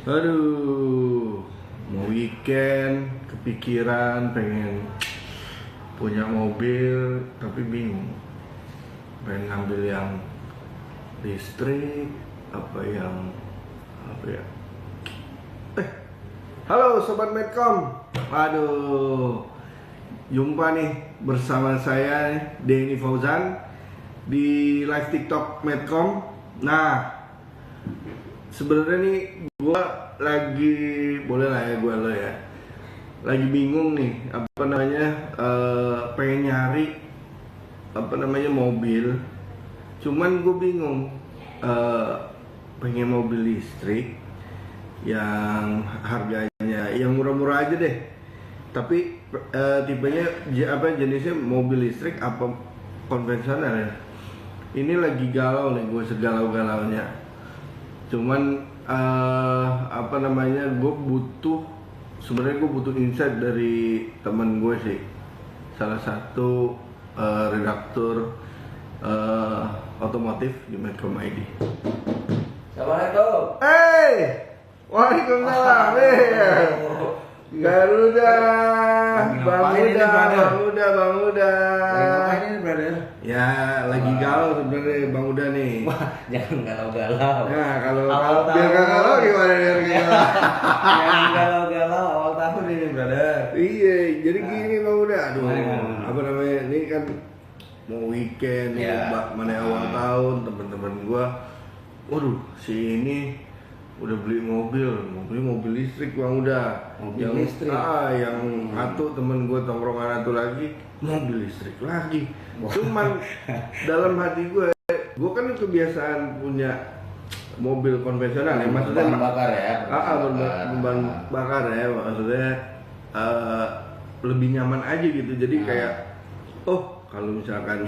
Aduh, mau weekend, kepikiran pengen punya mobil, tapi bingung. Pengen ngambil yang listrik, apa ya? Halo Sobat Medcom. Aduh, jumpa nih bersama saya Denny Fauzan di live TikTok Medcom. Nah, sebenarnya nih gue lagi, boleh lah ya gue lo ya, lagi bingung nih pengen nyari mobil, cuman gue bingung, pengen mobil listrik yang harganya yang murah-murah aja deh, tapi tipenya jenisnya mobil listrik apa konvensional ya. Ini lagi galau nih, gue segalau-galaunya. Cuman gue butuh insight dari teman gue sih, salah satu redaktur otomotif di Medcom ID. Assalamualaikum. Waalaikumsalam. Garuda, Bang Uda. Ngapain ini, brother? Ya, lagi galau sebenarnya Bang Uda nih. Wah, jangan galau-galau. Nah, kalau Awal biar tahun. gak galau gimana biar gimana? Jangan galau-galau awal tahun ini, brother. Iya, jadi gini Bang Uda. Aduh, Gimana? ini kan mau weekend nih, Ya. mana awal tahun, teman-teman gua. Waduh, si ini udah beli mobil listrik Bang Uda. Mobil listrik? Yang satu temen gua tongkrongan satu lagi mobil listrik lagi. Cuman dalam hati gua kan kebiasaan punya mobil konvensional ya, maksudnya Bahan bakar ya. bahan bakar ya, maksudnya lebih nyaman aja gitu. Jadi kayak kalau misalkan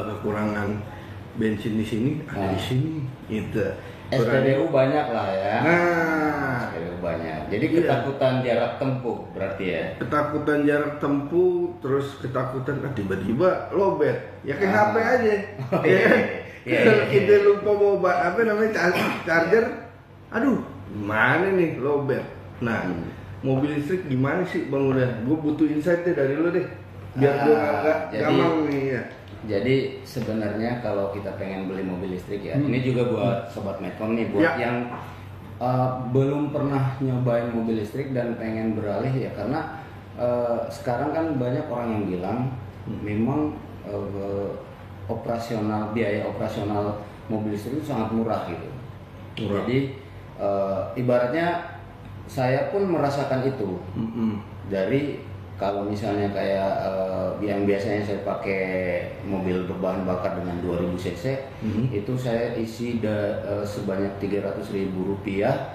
kekurangan bensin di sini ada di sini gitu. SPBU banyak lah ya. Nah, SPBU banyak. Jadi iya. ketakutan jarak tempuh berarti ya. Ketakutan jarak tempuh, terus ketakutan tiba-tiba lowbat. Ya kayak HP aja. Oh, Ya kan? iya. Kalau kita lupa bawa charger, aduh, gimana nih lowbat. Nah, mobil listrik gimana sih Bang Uda? Gue butuh insight deh dari lo deh. Biar gue agak gampang nih ya. Jadi sebenarnya kalau kita pengen beli mobil listrik ya, ini juga buat sobat Medcom nih, buat yang belum pernah nyobain mobil listrik dan pengen beralih ya, karena sekarang kan banyak orang yang bilang memang biaya operasional mobil listrik itu sangat murah gitu. Murah. Jadi ibaratnya saya pun merasakan itu dari kalau misalnya kayak yang biasanya saya pakai mobil berbahan bakar dengan 2000 cc, itu saya isi sebanyak 300.000 rupiah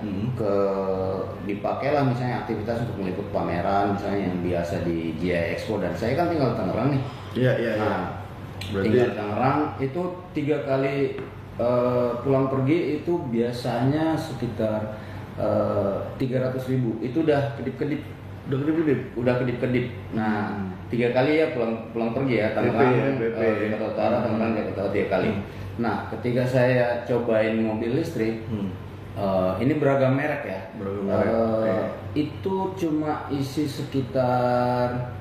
dipakailah misalnya aktivitas untuk meliput pameran misalnya yang biasa di GI Expo, dan saya kan tinggal Tangerang nih. Iya. Nah, Berarti tinggal Tangerang itu 3 kali pulang pergi itu biasanya sekitar 300.000. Itu udah kedip-kedip. Udah kedip-kedip. Nah, 3 kali ya pulang pergi ya, Tangerang, Jakarta Utara, Tangerang, Jakarta Utara 3 kali. Nah, ketika saya cobain mobil listrik, ini beragam merek ya. Itu cuma isi sekitar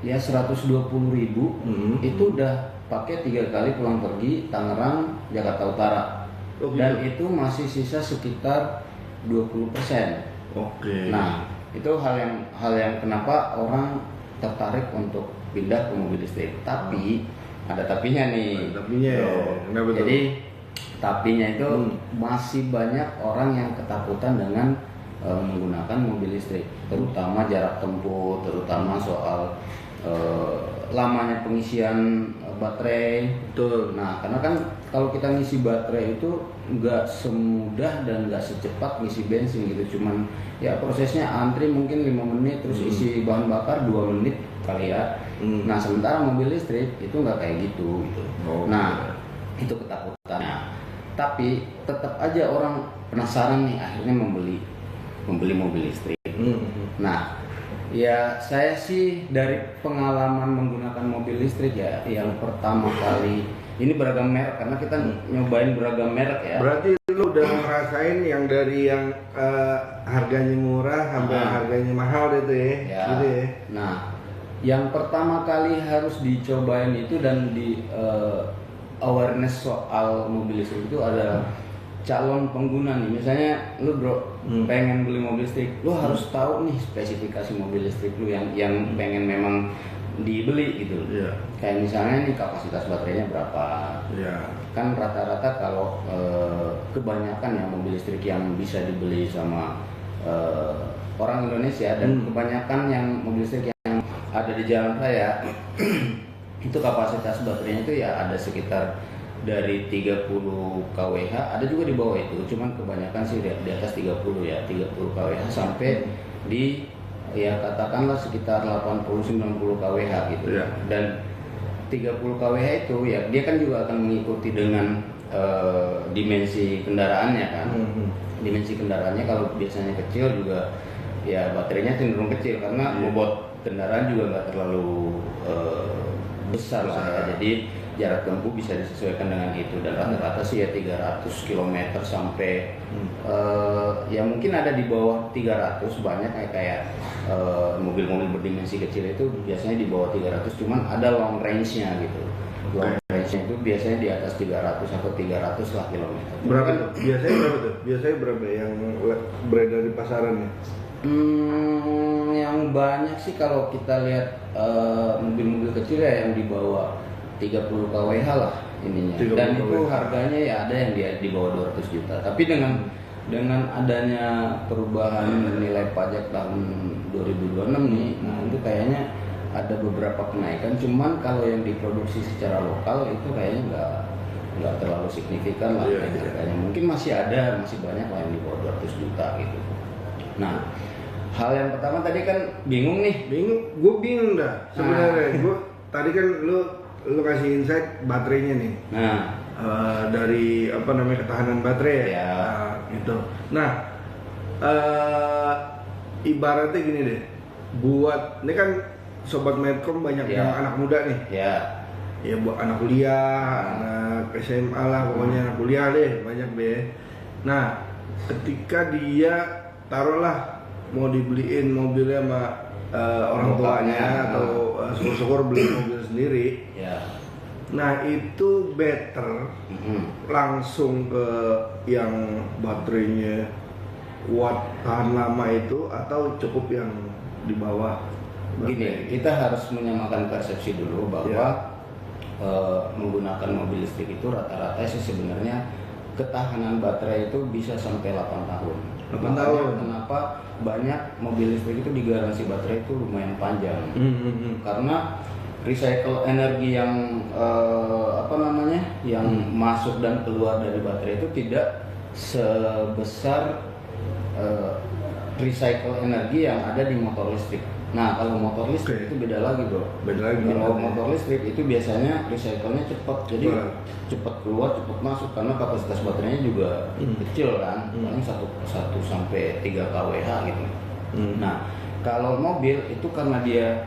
120.000. Itu udah pakai 3 kali pulang pergi Tangerang, Jakarta Utara. Dan itu masih sisa sekitar 20%. Oke. Nah, itu hal yang kenapa orang tertarik untuk pindah ke mobil listrik. Tapi ada tapinya nih. Kenapa tuh? Jadi tapinya itu masih banyak orang yang ketakutan dengan menggunakan mobil listrik, terutama jarak tempuh, terutama soal lamanya pengisian baterai. Betul. Nah, karena kan kalau kita ngisi baterai itu nggak semudah dan nggak secepat ngisi bensin gitu. Cuman ya prosesnya antri mungkin 5 menit, terus isi bahan bakar 2 menit kali ya. Nah, sementara mobil listrik itu nggak kayak gitu. Nah, itu ketakutannya. Tapi tetap aja orang penasaran nih, akhirnya membeli mobil listrik. Nah, ya saya sih dari pengalaman menggunakan mobil listrik ya, yang pertama kali ini beragam merek karena kita nyobain beragam merek ya. Berarti lu udah ngerasain yang dari yang harganya murah sampai harganya mahal itu ya, gitu ya. Nah, yang pertama kali harus dicobain itu dan di awareness soal mobil listrik itu ada calon pengguna nih. Misalnya lu bro pengen beli mobil listrik, lu harus tahu nih spesifikasi mobil listrik lu yang pengen memang dibeli gitu. Kayak misalnya nih kapasitas baterainya berapa. Kan rata-rata kalau kebanyakan ya mobil listrik yang bisa dibeli sama orang Indonesia dan kebanyakan yang mobil listrik yang ada di jalan raya itu kapasitas baterainya itu ya ada sekitar dari 30 kWh, ada juga di bawah itu, cuman kebanyakan sih di atas 30 ya, 30 kWh sampai di ya katakanlah sekitar 80-90 kWh gitu. Dan 30 kWh itu ya dia kan juga akan mengikuti dengan dimensi kendaraannya kan. Dimensi kendaraannya kalau biasanya kecil juga ya baterainya cenderung kecil karena bobot kendaraan juga nggak terlalu besar lah ya. Jadi jarak tempuh bisa disesuaikan dengan itu dan rata-rata sih ya 300 km sampai ya mungkin ada di bawah 300 banyak kayak mobil-mobil berdimensi kecil itu biasanya di bawah 300 cuman ada long range-nya gitu. Long range-nya itu biasanya di atas 300 atau 300 lah kilometer. Berapa tuh? Biasanya berapa tuh? Biasanya berapa yang beredar di pasaran ya? Yang banyak sih kalau kita lihat mobil-mobil kecil ya yang di bawah 30 kWh lah ininya. Dan itu harganya ya ada yang di bawah 200 juta. Tapi dengan adanya perubahan nilai pajak tahun 2026 nih, nah itu kayaknya ada beberapa kenaikan. Cuman kalau yang diproduksi secara lokal itu kayaknya nggak terlalu signifikan lah harganya. Mungkin masih banyak lah yang di bawah 200 juta gitu. Nah, hal yang pertama tadi kan bingung, gue bingung dah sebenarnya. Gue tadi kan lu kasih insight baterainya nih. Dari apa namanya ketahanan baterai ya. Gitu. Nah, ibaratnya gini deh. Buat ini kan sobat Medcom banyak yang anak muda nih. Ya buat anak kuliah, anak SMA lah, pokoknya anak kuliah deh, banyak deh. Nah, ketika dia taruhlah mau dibeliin mobilnya sama orang tuanya atau syukur-syukur beli mobil sendiri. Nah itu better langsung ke yang baterainya kuat tahan lama itu atau cukup yang di bawah. Gini, kita harus menyamakan persepsi dulu bahwa menggunakan mobil listrik itu rata-rata sih sebenarnya ketahanan baterai itu bisa sampai 8 tahun. 8 tahun. Kenapa banyak mobil listrik itu digaransi baterai itu lumayan panjang? Karena recycle energi yang yang masuk dan keluar dari baterai itu tidak sebesar recycle energi yang ada di motor listrik. Nah, kalau motor listrik itu beda lagi, bro. Kalau motor listrik itu biasanya recycle-nya cepat, jadi cepat keluar, cepat masuk karena kapasitas baterainya juga kecil kan, paling 1 sampai 3 kWh gitu. Nah, kalau mobil itu karena dia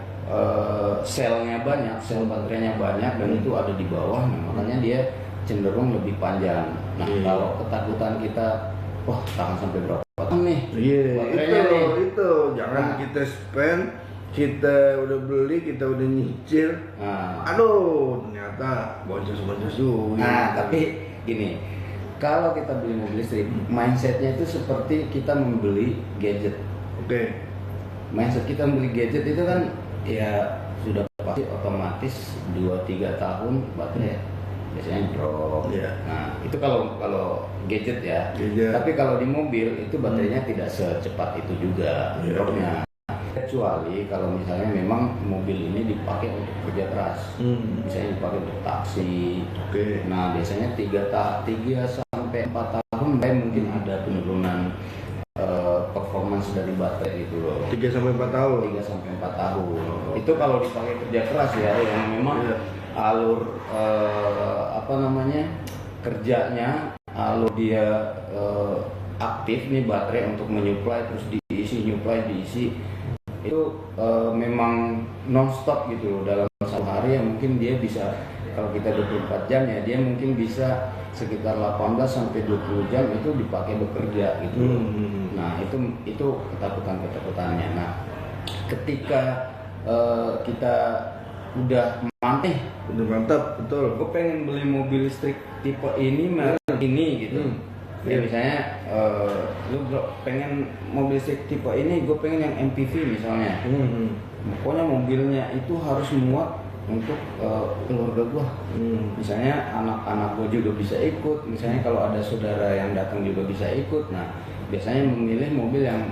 selnya banyak, sel baterainya banyak dan itu ada di bawah, makanya dia cenderung lebih panjang. Nah, kalau ketakutan kita, wah tahan sampai berapa tahun nih? Itu jangan kita spend, kita udah beli, kita udah nyicil, aduh ternyata boncos juga. Nah, tapi gini, kalau kita beli mobil listrik, mindsetnya itu seperti kita membeli gadget. Mindset kita membeli gadget itu kan ya sudah pasti otomatis 2-3 tahun baterai biasanya drop. Nah itu kalau gadget ya. Tapi kalau di mobil itu baterainya tidak secepat itu juga dropnya. Kecuali kalau misalnya memang mobil ini dipakai untuk kerja keras, misalnya dipakai untuk taksi. Nah biasanya 3 sampai 4 tahun mungkin ada penurunan performance dari baterai itu loh. 3 sampai 4 tahun. 3 sampai 4 tahun. Itu kalau dipakai kerja keras ya, yang memang alur kerjanya, alur dia aktif nih baterai untuk menyuplai terus diisi itu memang non stop gitu loh. Dalam satu hari ya mungkin dia bisa kalau kita 24 jam ya dia mungkin bisa sekitar 18 sampai 20 jam itu dipakai bekerja gitu. Nah, itu ketakutannya. Nah, ketika kita udah mantap, betul. gue pengen beli mobil listrik tipe ini, merek ini gitu. Ya misalnya lu pengen mobil listrik tipe ini, gue pengen yang MPV misalnya. Pokoknya mobilnya itu harus muat untuk keluarga gue. Misalnya anak-anak gue juga bisa ikut. Misalnya kalau ada saudara yang datang juga bisa ikut. Nah, biasanya memilih mobil yang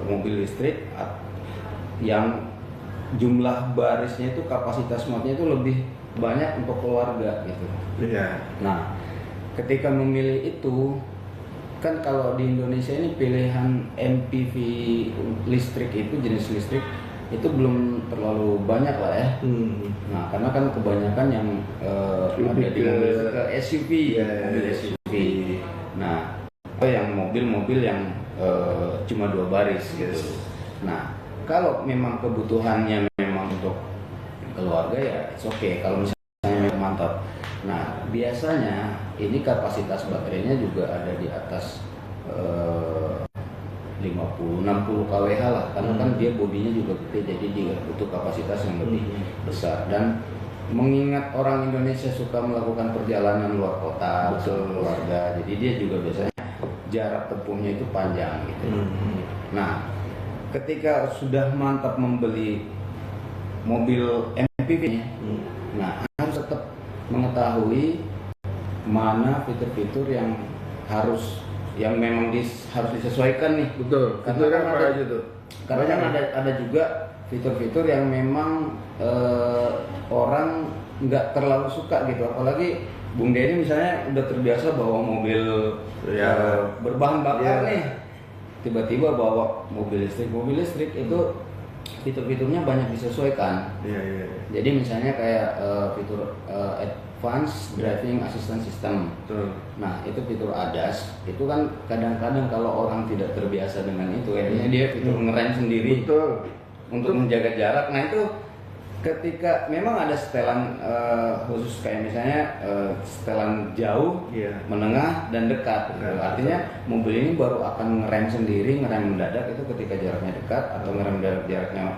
mobil listrik yang jumlah barisnya itu kapasitas muatnya itu lebih banyak untuk keluarga gitu. Iya. Nah, ketika memilih itu kan kalau di Indonesia ini pilihan MPV listrik itu jenis listrik itu belum terlalu banyak lah ya. Nah, karena kan kebanyakan yang ada di mobil ke SUV, mobil SUV. Nah, yang mobil-mobil yang cuma 2 baris gitu. Nah, kalau memang kebutuhannya memang untuk keluarga ya it's okay. Kalau misalnya mantap. Nah, biasanya ini kapasitas baterainya juga ada di atas 50-60 kWh lah, karena kan dia bodinya juga gede, jadi dia butuh kapasitas yang lebih besar. Dan mengingat orang Indonesia suka melakukan perjalanan luar kota bersama keluarga, jadi dia juga biasanya jarak tempuhnya itu panjang gitu. Nah, ketika sudah mantap membeli mobil MPV, nah harus tetap mengetahui mana fitur-fitur yang memang harus disesuaikan nih. Betul. Karena kan apa aja tuh? Karena kan ada juga fitur-fitur yang memang orang nggak terlalu suka gitu. Apalagi Bung Denny misalnya udah terbiasa bawa mobil berbahan bakar nih, tiba-tiba bawa mobil listrik itu fitur-fiturnya banyak disesuaikan. Jadi misalnya kayak fitur Advanced Driving Assistance System. Nah, itu fitur ADAS. Itu kan kadang-kadang kalau orang tidak terbiasa dengan itu, akhirnya dia fitur ngerem sendiri untuk menjaga jarak. Nah, itu ketika memang ada setelan khusus kayak misalnya setelan jauh, menengah dan dekat. Artinya mobil ini baru akan ngerem sendiri, ngerem mendadak itu ketika jaraknya dekat, atau ngerem jaraknya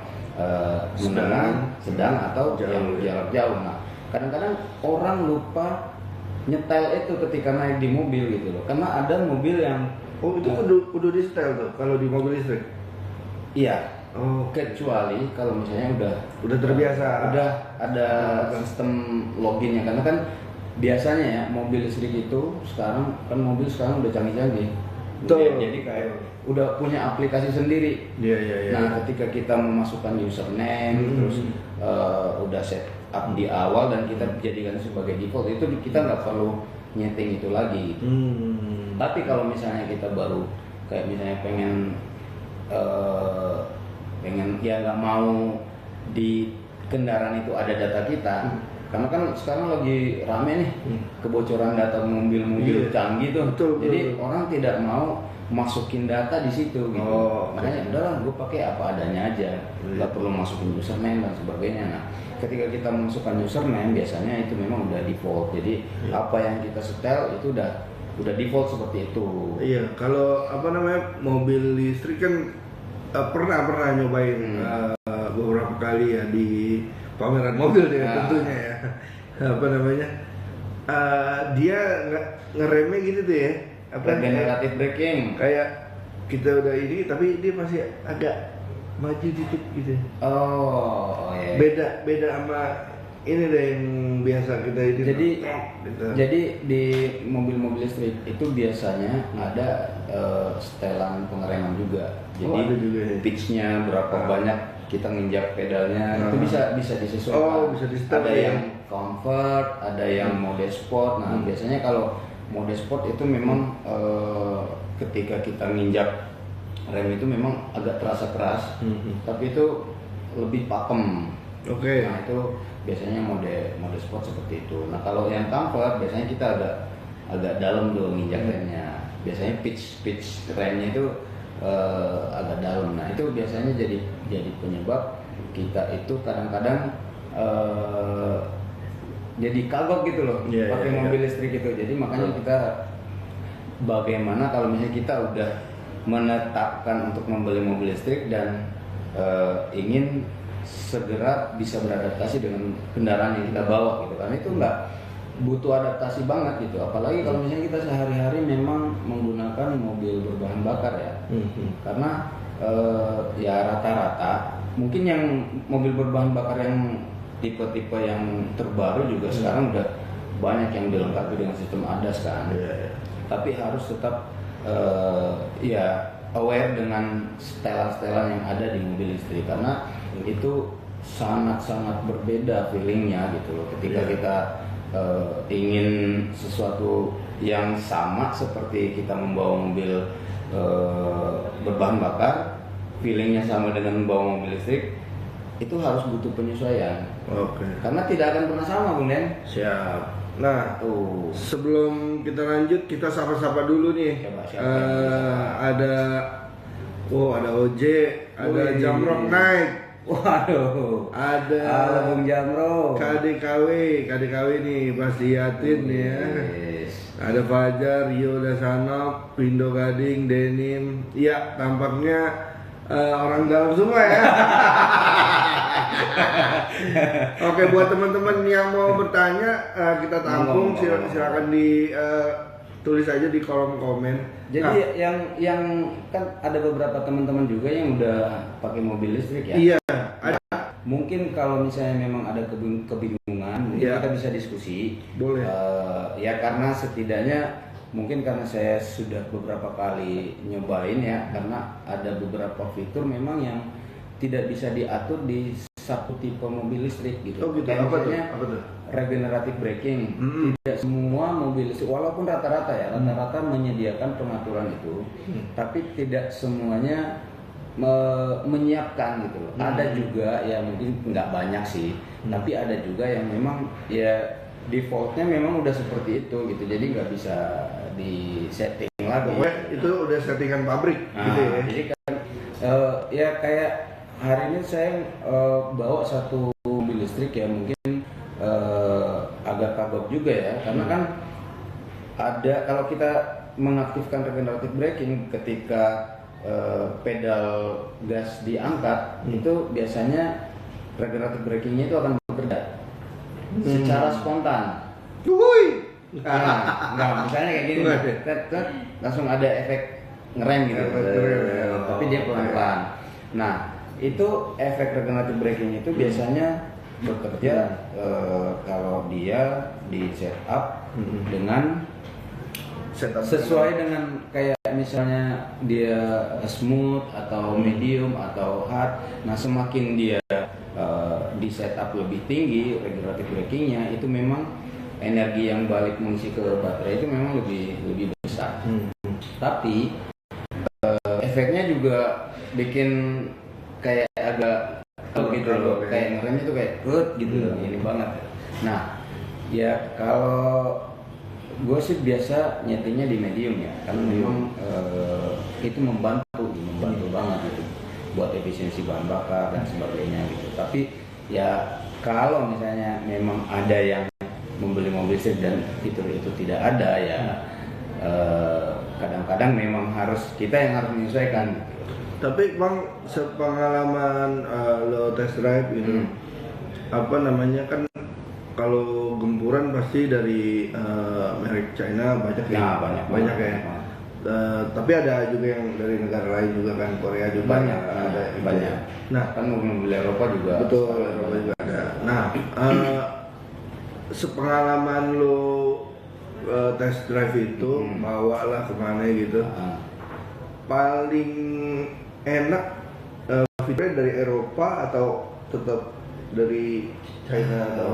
menengah, sedang atau yang jarak jauh. Nah, kadang-kadang orang lupa nyetel itu ketika naik di mobil gitu loh. Karena ada mobil yang itu kudu di setel tuh kalau di mobil listrik. Iya. Kecuali kalau misalnya udah terbiasa, udah ada sistem loginnya, karena kan biasanya ya mobil listrik itu sekarang udah canggih-canggih. Jadi kayak udah punya aplikasi sendiri. Nah, ketika kita memasukkan username terus udah set up di awal dan kita jadikan sebagai default, itu kita nggak perlu nyeting itu lagi. Tapi kalau misalnya kita baru kayak misalnya pengen ya nggak mau di kendaraan itu ada data kita, karena kan sekarang lagi rame nih kebocoran data mobil-mobil canggih tuh. Jadi orang tidak mau masukin data di situ gitu. Makanya udahlah gue pakai apa adanya aja, nggak perlu masukin username dan sebagainya. Nah, ketika kita masukkan username biasanya itu memang udah default. Jadi apa yang kita setel itu udah default seperti itu. Iya, kalau mobil listrik kan pernah nyobain beberapa kali ya di pameran mobil tentunya ya. Dia ngeremnya gitu tuh ya. Regenerative braking. Kayak kita udah ini tapi dia masih agak maju dikit gitu. Beda sama ini deh yang biasa kita ini. Jadi di mobil-mobil listrik itu biasanya ada setelan pengereman juga. Jadi pitch-nya berapa banyak kita nginjak pedalnya itu bisa disesuaikan. Bisa di-setel. Ada yang comfort, ada yang mode sport. Nah, biasanya kalau mode sport itu memang ketika kita nginjak rem itu memang agak terasa keras, tapi itu lebih pakem. Nah, itu biasanya mode sport seperti itu. Nah, kalau yang comfort biasanya kita agak dalam tuh nginjak remnya. Biasanya pitch remnya itu agak dalam. Nah, itu biasanya jadi penyebab kita itu kadang-kadang jadi kagok gitu loh pakai mobil listrik itu. Jadi makanya kita bagaimana kalau misalnya kita udah menetapkan untuk membeli mobil listrik dan ingin segera bisa beradaptasi dengan kendaraan yang kita bawa gitu, karena itu nggak butuh adaptasi banget gitu, apalagi kalau misalnya kita sehari-hari memang menggunakan mobil berbahan bakar ya. Karena ya rata-rata mungkin yang mobil berbahan bakar yang tipe-tipe yang terbaru juga sekarang udah banyak yang dilengkapi dengan sistem ADAS kan. Tapi harus tetap ya aware dengan setelan-setelan yang ada di mobil listrik, karena itu sangat-sangat berbeda feelingnya gitu loh ketika kita ingin sesuatu yang sama seperti kita membawa mobil berbahan bakar, feelingnya sama dengan membawa mobil listrik, itu harus butuh penyesuaian. Karena tidak akan pernah sama, Bung Den. Siap. Nah, sebelum kita lanjut, kita sapa-sapa dulu nih. Ada OJ, ada Jamrok naik. Waduh. Ada Bung Jamrok. KDKW nih pasti yatin nih ya. Ada Fajar, Rio Dasanok, Pindo Gading, Denim. Iya, tampaknya orang dalam semua ya. Oke, buat teman-teman yang mau bertanya, kita tampung, silakan tulis aja di kolom komen. Jadi yang kan ada beberapa teman-teman juga yang udah pakai mobil listrik ya. Iya, ada. Mungkin kalau misalnya memang ada kebingungan, kita bisa diskusi. Boleh. Ya karena setidaknya mungkin karena saya sudah beberapa kali nyobain ya, karena ada beberapa fitur memang yang tidak bisa diatur di satu tipe mobil listrik gitu. Kayak misalnya regenerative braking. Tidak semua mobil listrik, walaupun rata-rata rata-rata menyediakan pengaturan itu, tapi tidak semuanya menyiapkan gitu loh. Ada juga yang mungkin nggak banyak sih, tapi ada juga yang memang ya defaultnya memang udah seperti itu gitu, jadi nggak bisa di setting lagi. Pokoknya itu udah settingan pabrik gitu ya. Jadi kan ya kayak hari ini saya bawa satu mobil listrik ya, mungkin agak kagok juga ya, karena kan ada kalau kita mengaktifkan regenerative braking ketika pedal gas diangkat, itu biasanya regenerative brakingnya itu akan bekerja secara spontan. Enggak, misalnya kayak gini, langsung ada efek ngerem gitu, tapi dia pelan-pelan. Nah, itu efek regenerative braking itu biasanya bekerja kalau dia di setup dengan sesuai dengan kayak misalnya dia smooth atau medium atau hard. Nah, semakin dia di setup lebih tinggi regenerative brakingnya, itu memang energi yang balik mengisi ke baterai itu memang lebih besar. Tapi efeknya juga bikin kayak agak gitu loh, kayak ngeremnya tuh kayak gitu ini banget. Nah, ya kalau gue sih biasa nyetingnya di medium ya, karena memang itu membantu banget gitu buat efisiensi bahan bakar dan sebagainya gitu. Tapi ya kalau misalnya memang ada yang membeli mobil listrik dan fitur itu tidak ada ya, kadang-kadang memang kita yang harus menyesuaikan. Tapi Bang, sepengalaman lo test drive itu apa namanya, kan kalau gempuran pasti dari merek China banyak ya, banyak ya. Tapi ada juga yang dari negara lain juga kan, Korea juga banyak. Nah, kan mobil Eropa juga. Betul, Eropa juga ada. Nah, sepengalaman lo test drive itu, bawalah kemana gitu, paling enak fiturnya dari Eropa atau tetap dari China atau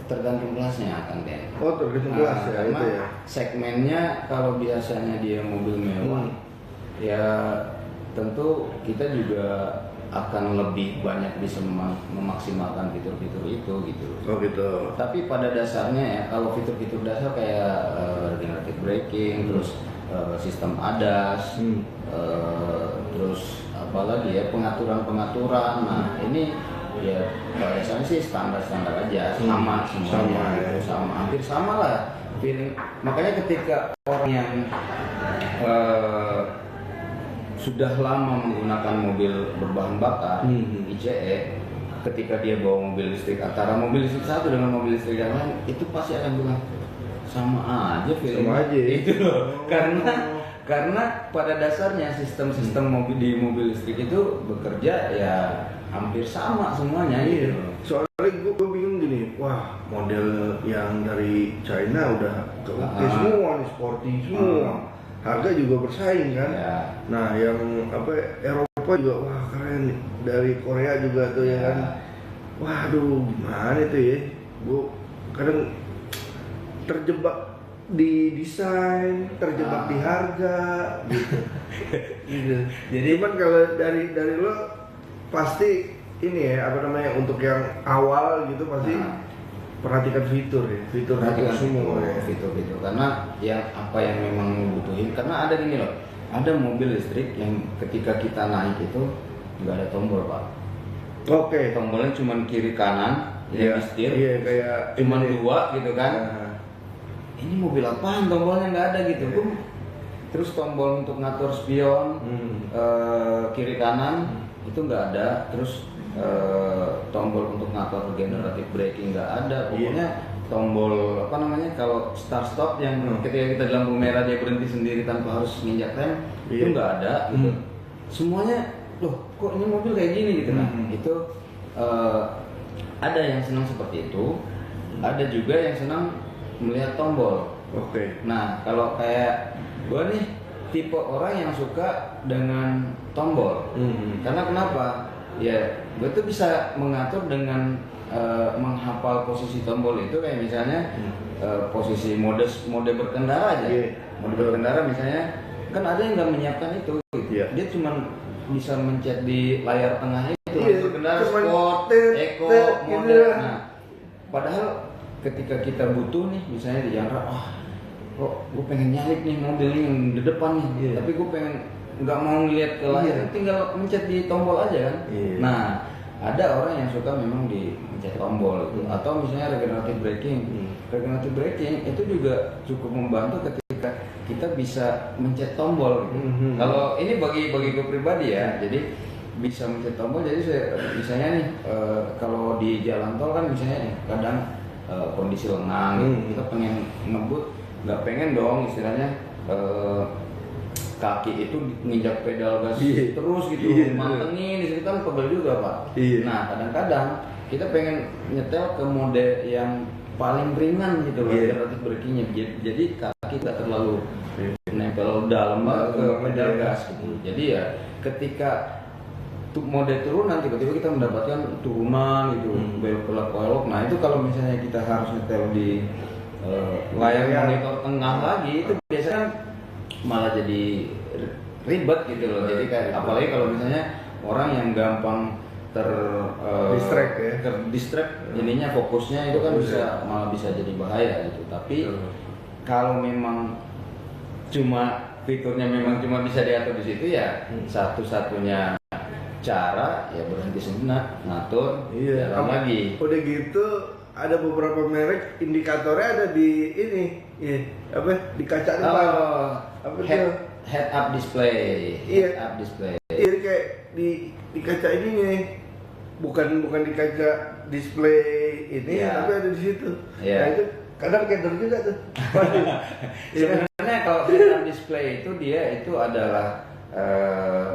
tergantung kelasnya kan Den. Oh, tergantung kelas ya itu ya. Segmennya kalau biasanya dia mobil mewah, ya tentu kita juga akan lebih banyak bisa memaksimalkan fitur-fitur itu gitu. Oh gitu. Tapi pada dasarnya ya, kalau fitur-fitur dasar kayak regenerative braking, terus sistem ADAS, terus apalagi ya pengaturan. Nah ini ya pada dasarnya sih standar aja, sama semuanya, sama hampir sama lah feeling. Makanya ketika orang yang sudah lama menggunakan mobil berbahan bakar ICE, ketika dia bawa mobil listrik, antara mobil listrik satu dengan mobil listrik yang lain, itu pasti akan bilang sama aja feeling itu loh. Karena pada dasarnya sistem mobil di mobil listrik itu bekerja ya hampir sama semuanya gitu. Soalnya gue bingung gini, wah model yang dari China udah oke semua nih, sporty semua, harga juga bersaing kan. Nah yang Eropa juga wah keren, dari Korea juga tuh ya kan. Waduh gimana itu ya, gue kadang terjebak di desain, terjebak di harga gitu. Jadi cuman kalau dari lo pasti ini ya untuk yang awal gitu pasti perhatikan fitur semua fitur karena ya apa yang memang dibutuhin. Karena ada gini loh, ada mobil listrik yang ketika kita naik itu nggak ada tombol pak. Tombolnya cuma kiri kanan, yang setir, kayak cuma dua gitu kan. Ini mobil apaan, tombolnya nggak ada gitu. Terus tombol untuk ngatur spion kiri kanan itu nggak ada. Terus tombol untuk ngatur regenerative braking nggak ada. Pokoknya tombol kalau start stop yang ketika kita di lampu merah dia berhenti sendiri tanpa harus nginjak rem itu nggak ada gitu. Semuanya loh kok ini mobil kayak gini gitu. Nah itu ada yang senang seperti itu, ada juga yang senang melihat tombol. Nah kalau kayak gue nih tipe orang yang suka dengan tombol. Karena kenapa? Ya gue tuh bisa mengatur dengan menghafal posisi tombol itu, kayak misalnya posisi mode berkendara aja. Mode berkendara misalnya kan ada yang nggak menyiapkan itu gitu. Dia cuma bisa mencet di layar tengah itu berkendara sport, eco, mode. Nah padahal ketika kita butuh nih misalnya di jalan, kok gue pengen nyalip nih mobil yang di depan nih, tapi gue pengen nggak mau lihat ke layar, tinggal mencet di tombol aja kan. Nah ada orang yang suka memang di mencet tombol itu. Atau misalnya regenerative braking itu juga cukup membantu ketika kita bisa mencet tombol gitu. Kalau ini bagi gue pribadi ya, jadi bisa mencet tombol. Jadi misalnya nih kalau di jalan tol kan misalnya kadang kondisi lengang kita pengen ngebut, nggak pengen dong istilahnya kaki itu nginjak pedal gas terus gitu, mantengin di situ kan pegel juga pak. Nah kadang-kadang kita pengen nyetel ke mode yang paling ringan gitu loh, regenerative brakingnya, jadi kaki tidak terlalu nempel dalam ke pedal gas gitu. Jadi ya ketika mode turunan tiba-tiba kita mendapatkan turunan gitu, belok. Nah itu kalau misalnya kita harus nyetel di layar monitor tengah lagi, itu biasanya malah jadi ribet gitu loh. Jadi kayak apalagi kalau misalnya orang yang gampang distract ininya, fokusnya itu kan malah bisa jadi bahaya gitu. Tapi kalau memang cuma fiturnya memang cuma bisa diatur di situ ya satu-satunya cara ya berhenti sejenak, ngatur, jalan lagi. Udah gitu ada beberapa merek indikatornya ada di ini, di kaca depan. Head up display. Head up display. Iya kayak di kaca ini nih. Bukan di kaca display ini, tapi ada di situ. Nah itu kadang keder juga tuh. Sebenarnya kalau head up display itu dia itu adalah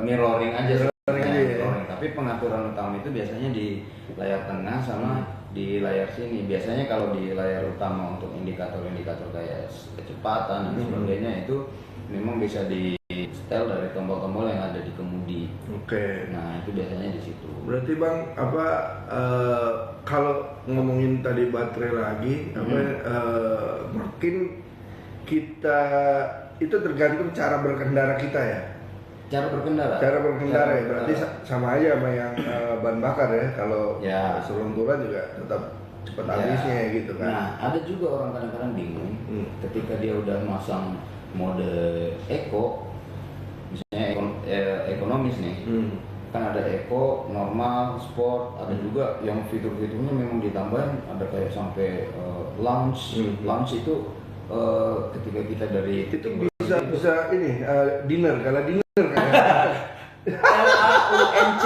mirroring aja. Mirroring. Tapi pengaturan utama itu biasanya di layar tengah sama di layar sini. Biasanya kalau di layar utama untuk indikator-indikator kayak kecepatan dan sebagainya itu memang bisa di setel dari tombol-tombol yang ada di kemudi. Nah itu biasanya di situ. Berarti bang kalau ngomongin tadi baterai lagi, makin kita itu tergantung cara berkendara kita ya. Cara berkendara ya, berarti sama aja sama yang bahan bakar ya. Kalau sebelum turun juga tetap cepat habisnya gitu kan. Nah ada juga orang kadang-kadang bingung ketika dia udah masang mode eco, misalnya ekonomis nih, kan ada eco, normal, sport, ada juga yang fitur-fiturnya memang ditambahin, ada kayak sampai lounge. Lounge itu ketika kita dari itu bisa ini dinner, kalau dinner kan LAUNCH.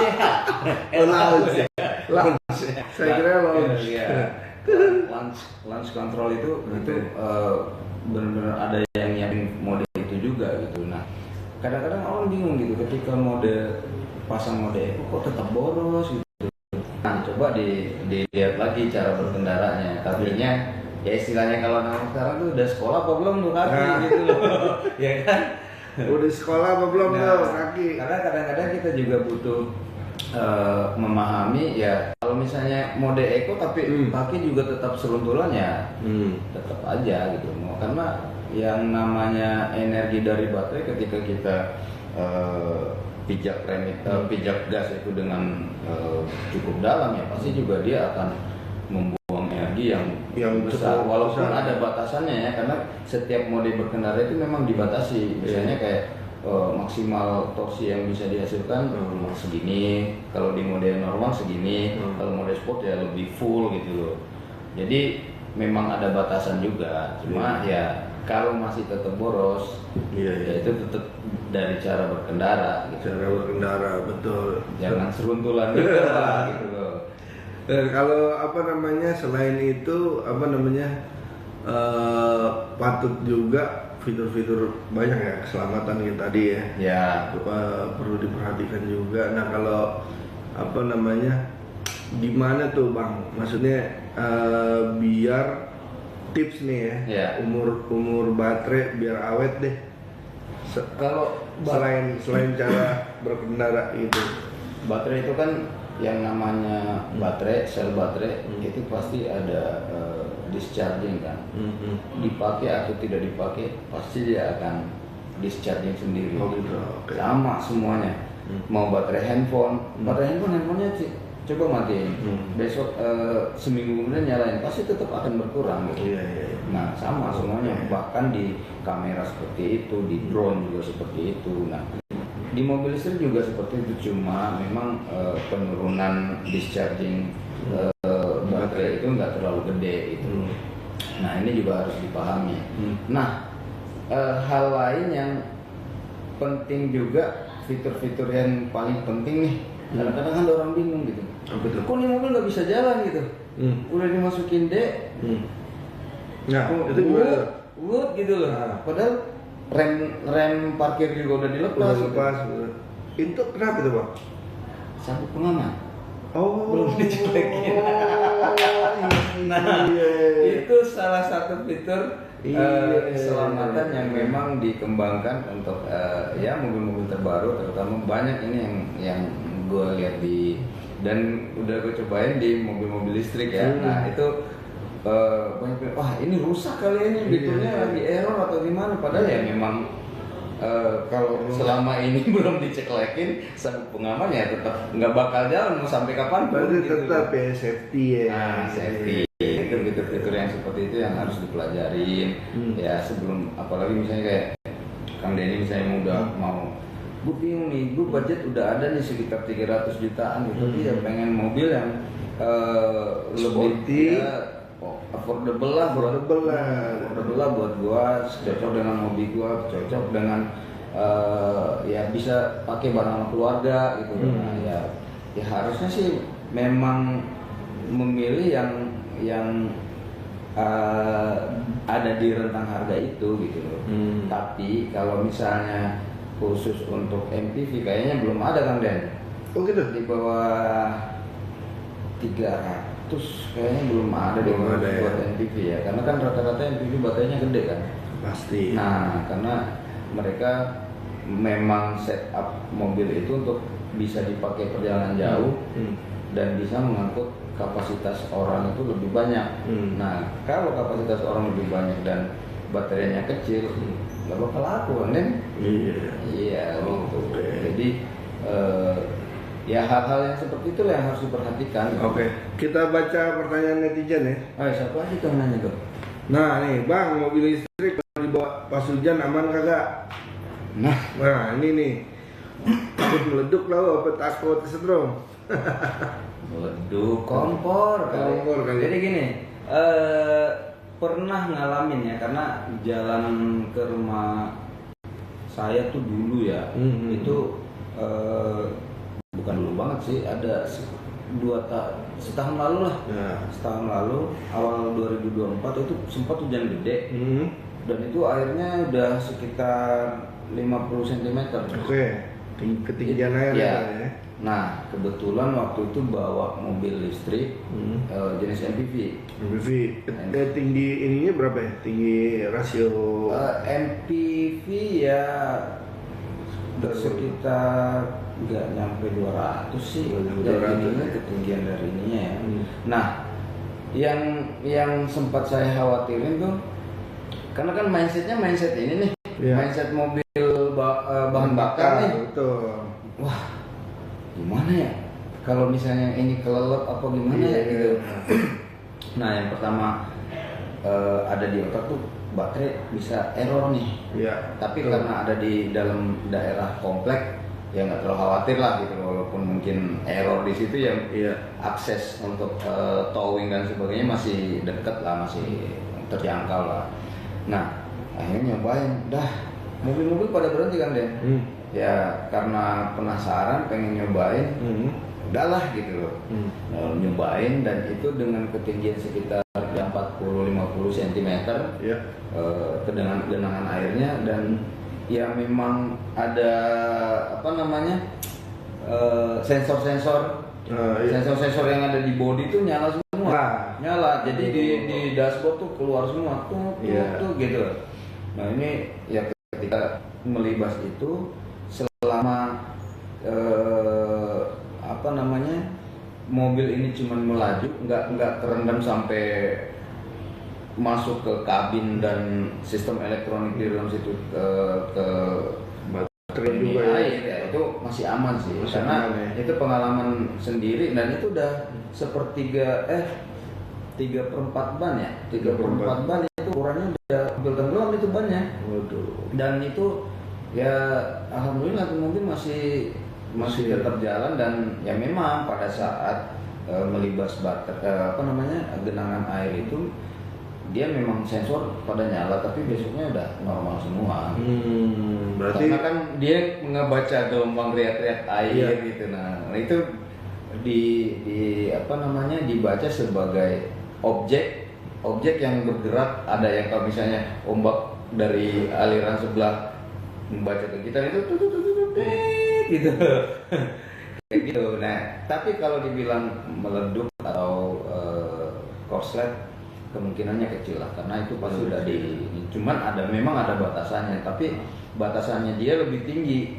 lounge. Saya kira lounge. Launch control itu benar-benar ada yang nyiapin mode itu juga gitu. Nah, kadang-kadang orang bingung gitu ketika pasang mode eco kok tetap boros gitu. Nah, coba dilihat lagi cara berkendaranya. Tadinya ya istilahnya kalau anak sekarang tuh udah sekolah apa belum tuh kaki gitu loh. Ya kan? Udah sekolah apa belum tuh kaki? Karena kadang-kadang kita juga butuh memahami ya kalau misalnya mode eco tapi kaki juga tetap seruntulan ya tetap aja gitu. Karena yang namanya energi dari baterai ketika kita pijak gas itu dengan cukup dalam ya pasti juga dia akan membuang energi yang besar walaupun ada batasannya ya, karena setiap mode berkendara itu memang dibatasi. Misalnya kayak maksimal torsi yang bisa dihasilkan segini, kalau di mode normal segini, kalau mode sport ya lebih full gitu loh. Jadi memang ada batasan juga, cuma ya kalau masih tetap boros, ya itu tetap dari cara berkendara. Gitu. Cara berkendara betul. Jangan seruntulan juga lah, gitu loh. Kalau apa namanya selain itu apa namanya patut juga fitur-fitur banyak ya keselamatan yang tadi ya. Ya. Perlu diperhatikan juga. Nah kalau apa namanya gimana tuh Bang? Maksudnya biar tips nih ya. Umur baterai biar awet deh. Kalau selain cara berkendara itu. Baterai itu kan yang namanya baterai, sel baterai itu pasti ada discharging kan. Dipakai atau tidak dipakai pasti dia akan discharging sendiri. Okay. Sama semuanya. Mau baterai handphone, handphonenya coba matiin. Besok seminggu kemudian nyalain pasti tetap akan berkurang gitu. Nah, sama semuanya. Bahkan di kamera seperti itu, di drone juga seperti itu. Nah, di mobil listrik juga seperti itu, cuma memang penurunan discharging baterai itu nggak terlalu gede itu. Nah ini juga harus dipahami. Nah hal lain yang penting juga, fitur-fitur yang paling penting nih. Kadang-kadang kan orang bingung gitu. Kok nih mobil nggak bisa jalan gitu? Udah dimasukin D. Nah itu gimana? Gitu loh. Padahal rem parkir juga udah dilepas. Itu kenapa tuh Bang? Sabuk pengaman. Belum dicelekin. Nah, itu salah satu fitur keselamatan yang memang dikembangkan untuk ya mobil-mobil terbaru, terutama banyak ini yang gue lihat dan udah gue cobain di mobil-mobil listrik ya. Nah itu banyak wah ini rusak kali ini fiturnya lagi error atau gimana, padahal ya memang kalau selama ini belum diceklekin sabuk pengaman ya tetap nggak bakal jalan mau sampai kapan pun gitu. Tetap ya safety ya. Safety itu fitur-fitur yang seperti itu yang harus dipelajarin ya sebelum, apalagi misalnya kayak Kang Denny misalnya udah mau gue bingung nih, gue budget udah ada nih sekitar 300 jutaan gitu, tapi ya pengen mobil yang lebih affordable lah buat gua, cocok dengan hobi gua, cocok dengan ya bisa pakai bareng sama keluarga gitu. Nah, ya harusnya sih memang memilih yang ada di rentang harga itu gitu loh. Tapi kalau misalnya khusus untuk MPV kayaknya belum ada Kang Den. Oh gitu. Di bawah 300 kayaknya belum ada buat MPV ya, karena kan rata-rata MPV baterainya gede kan. Pasti. Nah, karena mereka memang setup mobil itu untuk bisa dipakai perjalanan jauh dan bisa mengangkut kapasitas orang itu lebih banyak. Nah, kalau kapasitas orang lebih banyak dan baterainya kecil, nggak bakal laku kan, Den? Iya, gitu. Jadi ya hal-hal yang seperti itu yang harus diperhatikan. Oke, kita baca pertanyaan netizen ya. Siapa aja tuh nanya tuh? Nah nih Bang, mobil listrik kalau dibawa pas hujan aman kagak? Nah ini nih, Takut meleduk tau apa takut setrum? Waduh, kompor kali. Kompor kali. Jadi gini, pernah ngalamin ya, karena jalan ke rumah saya tuh dulu ya, itu bukan dulu banget sih, ada setahun lalu lah. Ya. Setahun lalu, awal 2024 itu sempat hujan gede, dan itu airnya udah sekitar 50 cm. Oke. Ketinggian air ya. ya. Nah, kebetulan waktu itu bawa mobil listrik jenis MPV. MPV. Tinggi ininya berapa ya? Tinggi rasio MPV ya sekitar nggak nyampe 200 sih. 200 ininya ketinggian dari ininya ya. Nah, yang sempat saya khawatirin tuh, karena kan mindset ini nih, mindset mobil bahan bakar nih. Betul. Wah, gimana ya kalau misalnya ini kelelep apa gimana ya gitu. Nah, yang pertama ada di otak tuh baterai bisa error nih. Iya. Tapi karena ada di dalam daerah komplek, ya nggak terlalu khawatir lah gitu. Walaupun mungkin error di situ yang akses untuk towing dan sebagainya masih deket lah, masih terjangkau lah. Nah, akhirnya nyobain, mobil-mobil pada berhenti kan deh. Ya karena penasaran pengen nyobain, udahlah gitu loh. Nyobain, dan itu dengan ketinggian sekitar 40-50 cm genangan airnya, dan ya memang ada apa namanya sensor-sensor yang ada di bodi itu nyala semua. Nyala, jadi di dashboard tuh keluar semua tuh gitu. Nah, ini ya ketika melibas itu, selama apa namanya mobil ini cuman melaju, nggak terendam sampai masuk ke kabin dan sistem elektronik di dalam situ ke baterai juga ya, itu masih aman sih, karena itu pengalaman sendiri, dan itu udah sepertiga 3/4 ban ya, 3/4 ban itu ukurannya udah hampir tenggelam itu bannya. Dan itu ya alhamdulillah tuh mobil masih tetap jalan, dan ya memang pada saat melibas genangan air itu dia memang sensor pada nyala, tapi besoknya udah normal semua. Berarti karena kan dia ngebaca gelombang riak-riak air gitu. Nah, itu dibaca sebagai objek yang bergerak. Ada yang kalau misalnya ombak dari aliran sebelah membaca ke kita itu gitu. Kayak gitu. Nah, tapi kalau dibilang meleduk atau korslet, kemungkinannya kecil lah, karena itu pasti udah cuman memang ada batasannya, tapi batasannya dia lebih tinggi.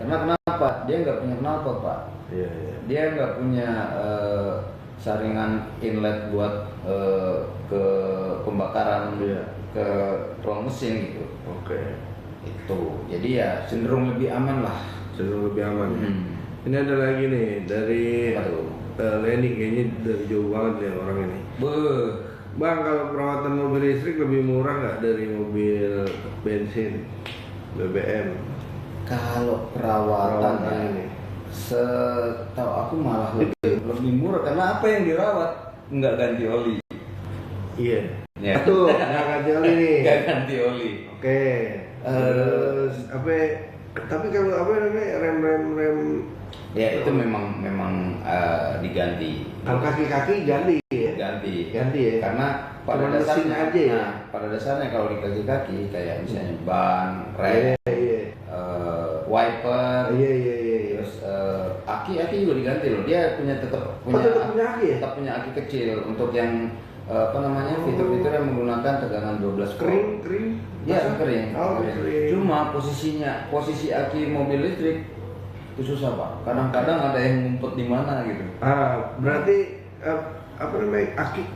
Karena kenapa? Dia nggak punya knalpot, Pak. Dia nggak punya saringan inlet buat ke pembakaran ke ruang mesin gitu. Itu jadi ya cenderung lebih aman lah. Ini ada lagi nih dari Lenny, kayaknya dari jauh banget nih orang ini. Bang, kalau perawatan mobil listrik lebih murah nggak dari mobil bensin BBM? Kalau perawatan ini, setahu aku malah lebih murah, karena apa yang dirawat? Nggak ganti oli. Iya. Tuh, nggak ganti oli nih. Nggak ganti oli. Oke. Terus tapi kalau rem ya itu memang diganti. Kalau kaki-kaki ganti ya? Ganti ya. Karena pada dasarnya kalau di kaki-kaki kayak misalnya ban, rem, wiper, terus aki juga diganti loh. Dia tetap punya aki kecil untuk yang fitur-fitur yang menggunakan tegangan 12 volt. Kering? Ya, kering. Kering. Cuma posisi aki mobil listrik itu susah, Pak. Kadang-kadang ada yang ngumpet di mana gitu. Berarti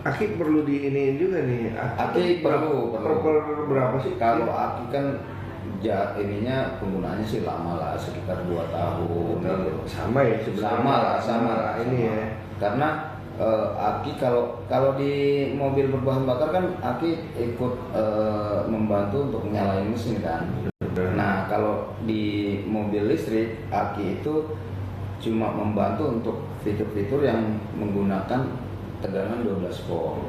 aki perlu diiniin juga nih. Aki perlu. Berapa sih? Kalau aki kan ininya penggunaannya sih lama lah, sekitar 2 tahun. Sama ya sebenarnya. Sama lah ini ya. Karena aki kalau di mobil berbahan bakar kan aki ikut membantu untuk nyalain mesin kan. benar. Nah, kalau di mobil listrik, aki itu cuma membantu untuk fitur-fitur yang menggunakan tegangan 12 volt.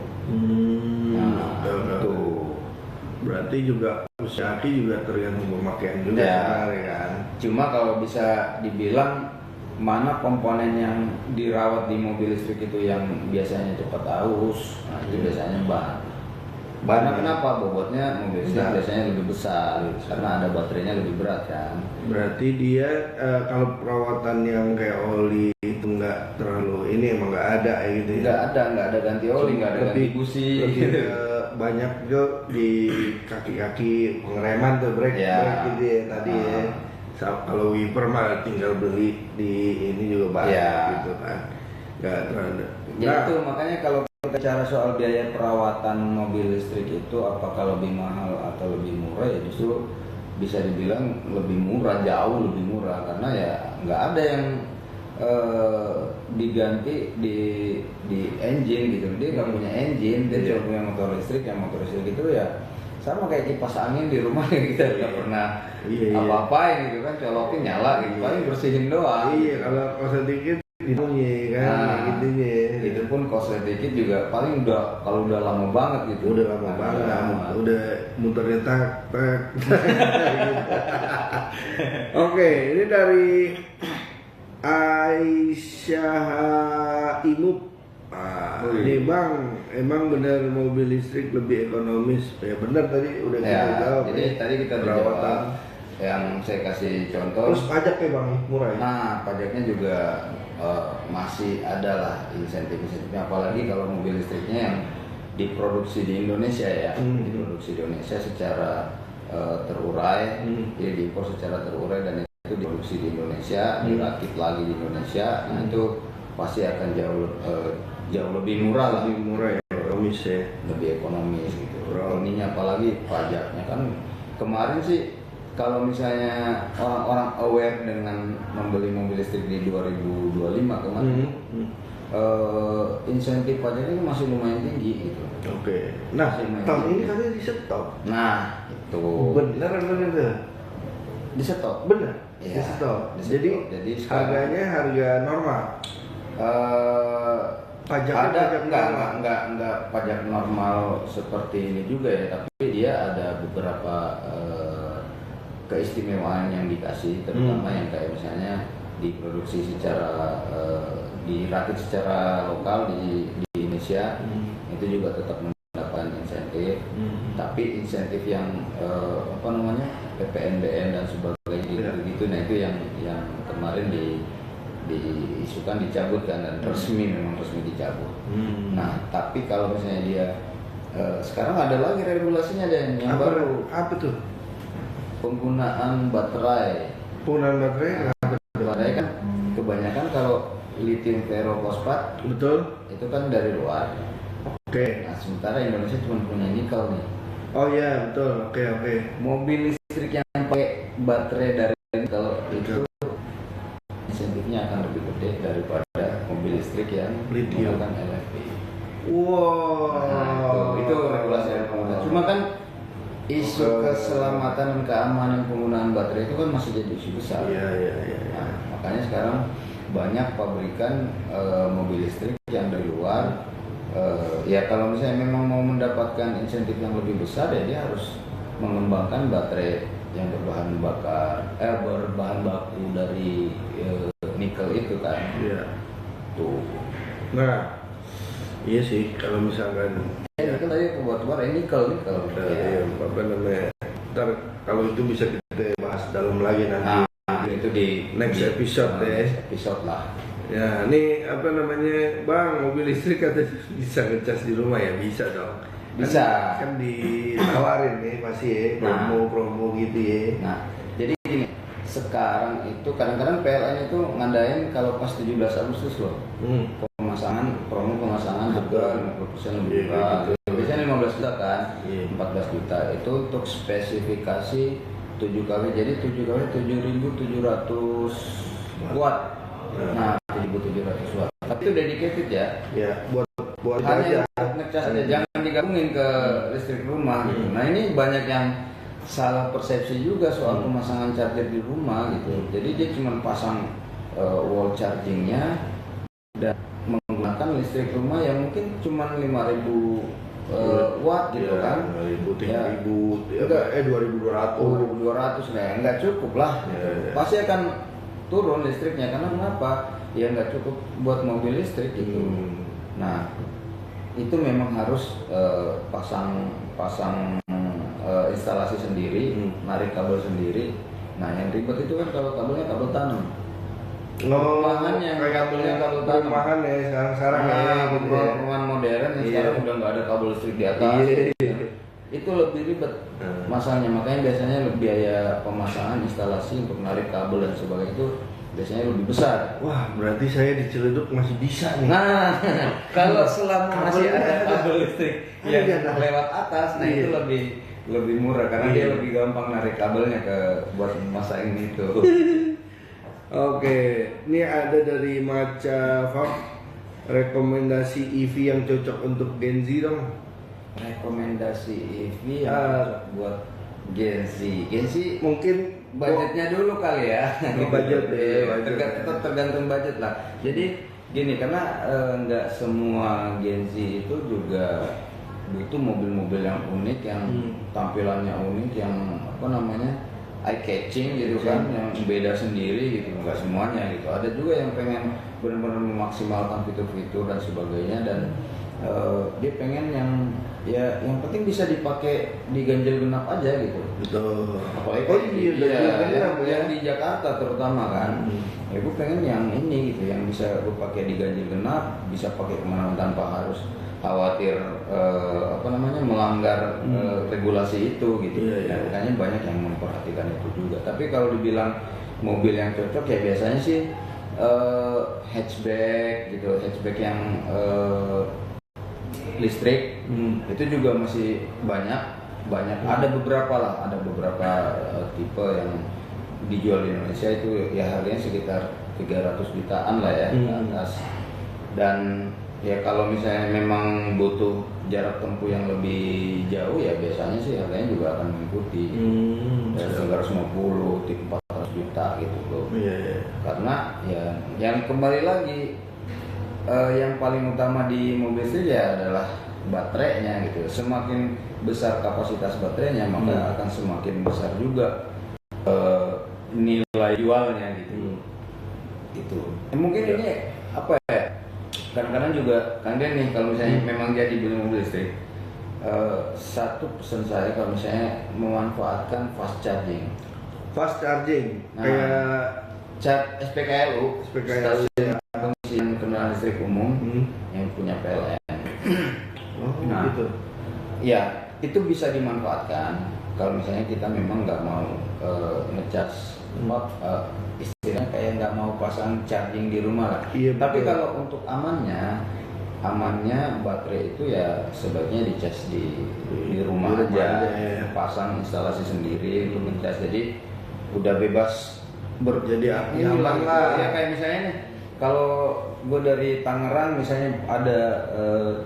Nah, itu. Berarti juga usia aki juga tergantung pemakaian juga Ya. ya kan. Cuma kalau bisa dibilang mana komponen yang dirawat di mobil listrik itu yang biasanya cepat aus, nah itu biasanya ban. Bannya kenapa? Bobotnya mobil listrik biasanya lebih besar karena ada baterainya lebih berat kan. Berarti dia kalau perawatan yang kayak oli itu nggak terlalu ini emang nggak ada ya gitu ya. Nggak ada ganti oli, nggak ada ganti busi. Lebih banyak juga di kaki-kaki pengereman tuh brake gitu ya tadi ya. Kalau wiper mah tinggal beli di ini juga banyak gitu kan. Nggak terlalu. Ya itu makanya kalau kita bicara soal biaya perawatan mobil listrik itu apakah lebih mahal atau lebih murah, ya justru bisa dibilang lebih murah, jauh lebih murah, karena ya nggak ada yang diganti di engine gitu. Dia nggak punya engine, dia cuma punya motor listrik. Yang motor listrik itu ya sama kayak kipas angin di rumah yang kita nggak pernah apa-apain gitu kan, colokin nyala gitu, paling bersihin doang. Iya, kalau sedikit bunyi kan gitu ya. Itu pun kosnya dikit juga paling kalau udah lama banget gitu. Udah lama banget. Udah muternya tak. Oke, ini dari Aisyah Imuk. Ini Bang, emang benar mobil listrik lebih ekonomis? Ya benar, tadi udah kita jawab. Jadi tadi kita perawatan yang saya kasih contoh. Terus pajak ya Bang, murah ya? Nah, pajaknya juga masih ada lah insentif-insentifnya, apalagi kalau mobil listriknya yang diproduksi di Indonesia ya. Diproduksi di Indonesia secara terurai, jadi diimpor secara terurai dan itu diproduksi di Indonesia, dirakit lagi di Indonesia. Nah, itu pasti akan jauh lebih murah lah. Lebih murah ya, ekonomis ya. Lebih ekonomis gitu. Ininya apalagi pajaknya kan kemarin sih kalau misalnya orang-orang aware dengan membeli mobil listrik di 2025 kemarin, insentif pajaknya masih lumayan tinggi gitu. Oke. Nah, tahun ini katanya di stop. Nah, itu. Bener tuh. Di stop. Bener. Ya, di stop. Jadi harganya harga normal. Pajaknya enggak pajak normal seperti ini juga ya, tapi dia ada beberapa keistimewaan yang dikasih, terutama yang kayak misalnya diproduksi secara dirakit secara lokal di Indonesia, itu juga tetap mendapatkan insentif. Tapi insentif yang PPNBM dan sebagainya gitu, nah itu yang kemarin diisukan dicabut kan, dan memang resmi dicabut. Nah, tapi kalau misalnya dia sekarang ada lagi regulasinya dan yang baru. Apa tuh? Penggunaan baterai. Baterai kan kebanyakan kalau lithium ferrofosfat, betul, itu kan dari luar. Oke. Nah, sementara Indonesia cuma punya nikel nih. Oh iya, betul. Oke. Mobil listrik yang pakai baterai dari nikel itu insentifnya akan lebih gede daripada mobil listrik yang menggunakan LFP. Wow. Itu regulasi dari pemerintah. Cuma kan isu keselamatan dan keamanan penggunaan baterai itu kan masih jadi isu besar. Iya. Nah, makanya sekarang banyak pabrikan mobil listrik yang dari luar. Ya kalau misalnya memang mau mendapatkan insentif yang lebih besar, ya dia harus mengembangkan baterai yang berbahan baku dari nikel itu kan. Iya. Tuh. Nah, iya sih kalau misalkan Nikel tadi keluar nikel. Iya, apa namanya? Ntar kalau itu bisa kita bahas dalam lagi nanti. Itu di next episode episode lah. Ya, ini apa namanya, Bang, mobil listrik katanya bisa ngecas di rumah ya? Bisa dong. Bisa. Kan ditawarin nih pasti ya, promo gitu ya. Nah, jadi gini, sekarang itu kadang-kadang PLN itu ngadain kalau pas 17 Agustus loh. Promo pemasangan harga 50% lebih murah. Biasanya 15 juta kan, 14 juta itu untuk spesifikasi 7 kW. Jadi 7 kW 7.700 watt. Nah, 7.700 watt. Tapi itu dedicated ya. Ya, buat hanya ngecas aja, jangan digabungin ke listrik rumah gitu. Nah, ini banyak yang salah persepsi juga soal pemasangan charger di rumah gitu. Jadi dia cuma pasang wall chargingnya dan menggunakan listrik rumah yang mungkin cuma 5.000 watt gitu kan. 3.000, Ya. 2.200. 2.200 lah, nggak cukup lah. Ya. Pasti akan turun listriknya karena kenapa? Ya nggak cukup buat mobil listrik gitu. Nah, itu memang harus pasang instalasi sendiri, narik kabel sendiri. Nah, yang ribet itu kan kalau kabelnya kabel tanam. Perumahan yang kabelnya kabel tanam. Perumahan ya sekarang gitu ya. Perumahan modern yang sekarang udah nggak ada kabel listrik di atas. Itu lebih ribet masalahnya, makanya biasanya biaya pemasangan instalasi untuk narik kabel dan sebagainya itu biasanya lebih besar. Wah, berarti saya di Ciledug masih bisa nih. Nah, kalau selama masih ada kabel listrik yang lewat atas, nah itu lebih murah karena dia lebih gampang narik kabelnya buat memasang itu. Oke, ini ada dari Maca Fab, rekomendasi EV yang cocok untuk Gen Z dong. Rekomendasi EV yang buat Gen Z. Gen Z Mungkin budgetnya dulu kali ya. Budget ya, Tetap tergantung budget lah. Jadi gini, karena nggak semua Gen Z itu juga butuh mobil-mobil yang unik, yang tampilannya unik, yang apa namanya eye catching gitu kan, yang beda sendiri gitu. Nggak semuanya gitu. Ada juga yang pengen benar-benar memaksimalkan fitur-fitur dan sebagainya, dan dia pengen yang penting bisa dipakai di ganjil genap aja gitu. betul. Apalagi yang di Jakarta terutama kan. Ya gue pengen yang ini gitu, yang bisa gue pakai di ganjil genap, bisa pakai kemana-mana tanpa harus khawatir melanggar regulasi itu gitu. Nah, makanya banyak yang memperhatikan itu juga. Tapi kalau dibilang mobil yang cocok ya biasanya sih hatchback gitu, hatchback yang listrik itu juga masih banyak ada beberapa tipe yang dijual di Indonesia itu ya harganya sekitar 300 jutaan lah ya ke atas. Dan ya kalau misalnya memang butuh jarak tempuh yang lebih jauh ya biasanya sih harganya juga akan mengikuti dari 350 tipe 400 juta gitu loh. Karena ya yang kembali lagi yang paling utama di mobil listrik ya adalah baterainya gitu. Semakin besar kapasitas baterainya maka akan semakin besar juga nilai jualnya gitu. Itu. Mungkin ini apa ya? Kadang-kadang juga Kang Den nih kalau misalnya memang dia dibeli mobil listrik, satu pesan saya kalau misalnya memanfaatkan fast charging. Fast charging Nah, kayak SPKLU, stasiun pengisian kendaraan listrik umum yang punya PLN. Nah, gitu. Ya, itu bisa dimanfaatkan kalau misalnya kita memang nggak mau ngecas, istilahnya kayak nggak mau pasang charging di rumah lah. Tapi betul. kalau untuk amannya baterai itu ya sebaiknya dicas di rumah aja, pasang instalasi sendiri untuk ngecas. Jadi udah bebas Jadi nyaman lah. Ya kayak misalnya nih, kalau gue dari Tangerang misalnya ada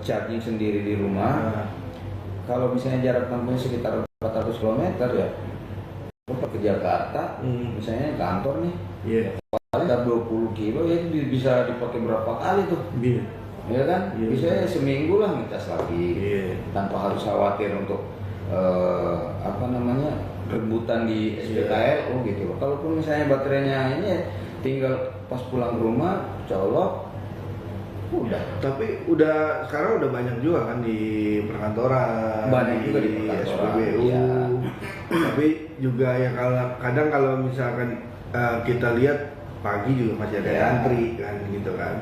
charging sendiri di rumah. Kalau misalnya jarak tempuhnya sekitar 400 km ya, gue ke Jakarta, misalnya kantor nih, paling 20 kilo ya itu bisa dipakai berapa kali tuh. Ya kan, bisa seminggu lah ngecas lagi, tanpa harus khawatir untuk rebutan di SPKLU gitu. Kalaupun misalnya baterainya ini tinggal pas pulang ke rumah colok, udah. Tapi sekarang udah banyak juga kan di perkantoran, Banyak juga di perkantoran, SPBU. iya. Tapi juga ya kadang kalau misalkan kita lihat pagi juga masih ada antri kan gitu kan.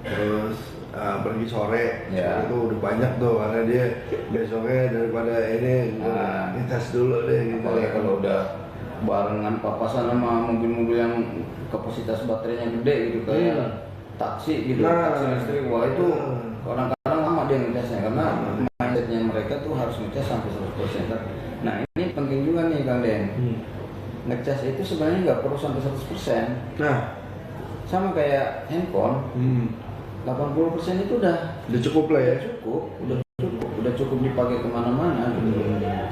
Terus pergi sore itu udah banyak tuh karena dia besoknya daripada ini ngecas dulu deh gitu. Apalagi kalau udah barengan papasan sama mobil-mobil yang kapasitas baterainya gede gitu kayak taksi gitu, taksi listrik, wah itu kadang-kadang lama dia ngecasnya karena mindsetnya mereka tuh harus ngecas sampai 100%. Nah ini penting juga nih Kang Den, ngecas itu sebenarnya nggak perlu sampai 100%. Nah, sama kayak handphone, 80% itu udah cukup lah ya. udah cukup dipakai kemana-mana gitu.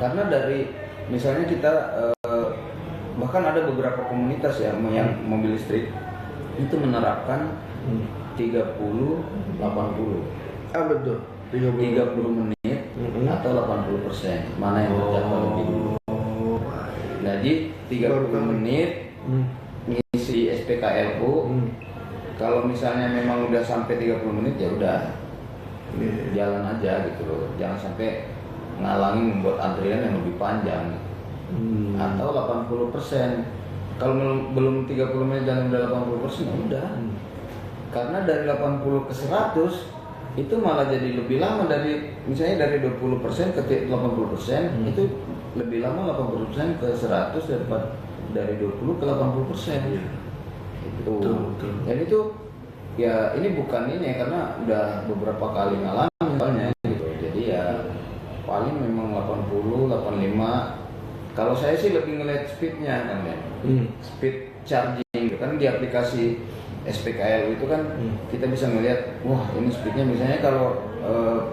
Karena misalnya kita bahkan ada beberapa komunitas ya yang mobil listrik itu menerapkan 30-80. Betul. 30 menit atau 80%. Mana yang tercapai lebih dulu. Jadi 30 menit ngisi SPKLU. Kalau misalnya memang udah sampai 30 menit ya udah jalan aja gitu loh. Jangan sampai ngalangin membuat antrian yang lebih panjang. Atau 80%. Kalau belum 30 menit dan udah 80% ya udah. Karena dari 80 ke 100 itu malah jadi lebih lama dari misalnya dari 20% ke 80%, itu lebih lama 80% ke 100 daripada dari 20 ke 80%. Itu. Dan itu ya ini bukan ini ya, karena udah beberapa kali ngalamin misalnya gitu. Jadi ya paling memang 80, 85. Kalau saya sih lebih ngeliat speednya kan ya. Speed charging gitu kan di aplikasi SPKL itu kan kita bisa melihat, wah ini speednya misalnya kalau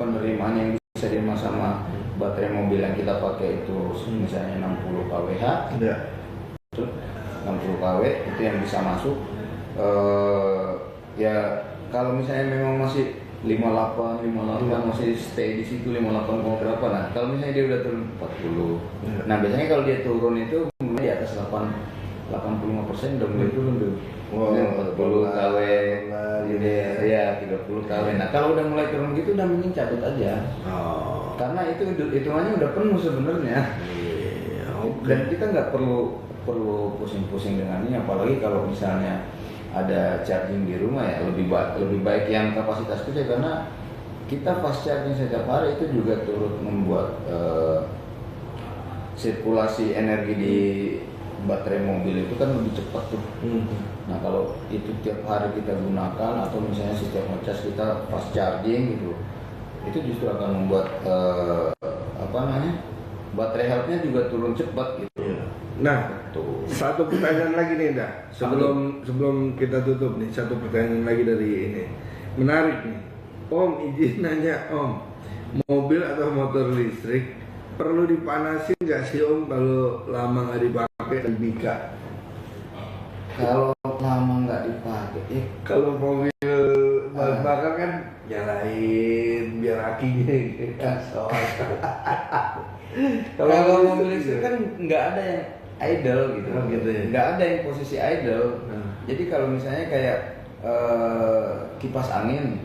penerimaan yang bisa diterima sama baterai mobil yang kita pakai itu misalnya 60 kWh, 60 kW itu yang bisa masuk. Ya kalau misalnya memang masih 58 masih stay di situ 58 berapa, nah kalau misalnya dia udah turun 40, nah biasanya kalau dia turun itu mulai di atas 85% udah mulai turun tuh. 40 kW, ya 30 kW. Nah kalau udah mulai turun gitu udah mending cabut aja. Karena itu hitungannya udah penuh sebenarnya. Dan kita nggak perlu pusing-pusing dengan ini, apalagi kalau misalnya ada charging di rumah ya lebih baik yang kapasitas kecil, karena kita fast charging setiap hari itu juga turut membuat sirkulasi energi di baterai mobil itu kan lebih cepat tuh. Nah kalau itu tiap hari kita gunakan atau misalnya setiap ngecas kita fast charging gitu, itu justru akan membuat baterai health-nya juga turun cepat gitu. Nah, satu pertanyaan lagi nih dah. Sebelum kita tutup nih, satu pertanyaan lagi dari ini. Menarik nih. Om, izin nanya Om, mobil atau motor listrik perlu dipanasin nggak sih Om kalau lama nggak dipakai dan bika? Kalau lama nggak dipakai, kalau mobil bakar kan nyalain biar akinya soal. Kalau mobil listrik kan nggak ada yang idle gitu, ya? Nggak ada yang posisi idle. Jadi kalau misalnya kayak kipas angin,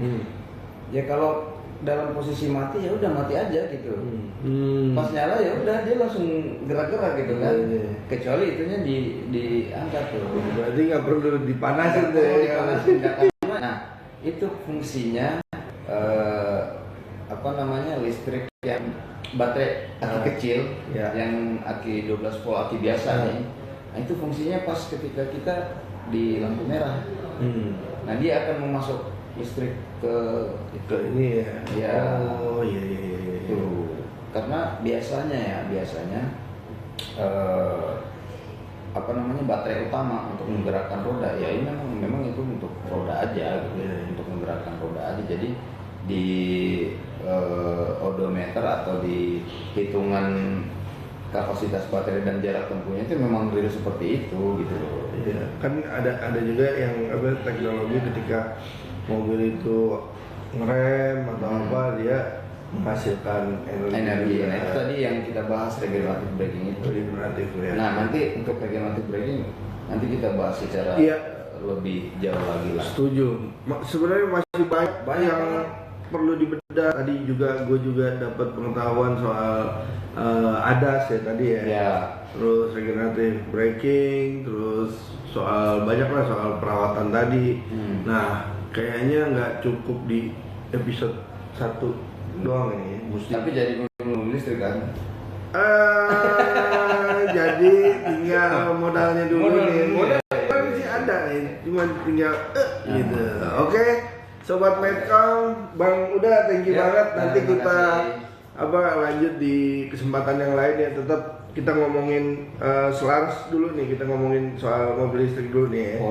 ya kalau dalam posisi mati ya udah mati aja gitu. Pas nyala ya udah dia langsung gerak-gerak gitu kan. Kecuali itunya diangkat tuh. Berarti nggak perlu dipanasin tuh. Nah itu fungsinya listrik yang baterai aki kecil, yang aki 12 volt aki biasa nih. Nah itu fungsinya pas ketika kita di lampu merah. Nah dia akan memasuk listrik ke ini ya. Oh iya. Karena biasanya baterai utama untuk menggerakkan roda ya ini memang itu untuk roda aja gitu, untuk menggerakkan roda aja. Jadi di odometer atau di hitungan kapasitas baterai dan jarak tempuhnya itu memang real seperti itu gitu loh. Iya, kan ada juga yang teknologi ketika mobil itu ngerem atau apa dia menghasilkan energi. Nah itu tadi yang kita bahas regenerative braking itu. Nah nanti untuk regenerative braking nanti kita bahas secara lebih jauh lagi lah. Setuju. Sebenarnya masih banyak yang perlu dibedah. Tadi juga gue dapat pengetahuan soal ADAS ya tadi ya. Terus regenerative braking, terus banyak lah soal perawatan tadi. Nah kayaknya nggak cukup di episode 1 doang ini. Tapi jadi mobil listrik kan? Jadi tinggal modalnya dulu nih. Modal sih ada nih, cuma tinggal gitu. Oke, sobat Medcom, Bang udah thank you banget. Nanti kita lanjut di kesempatan yang lain ya. Tetap kita ngomongin selaras dulu nih, kita ngomongin soal mobil listrik dulu nih ya.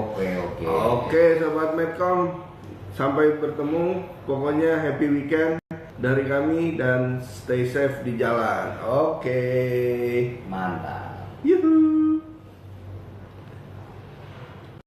Oke, sobat Medcom, Sampai bertemu, pokoknya happy weekend dari kami dan stay safe di jalan. Oke. Mantap.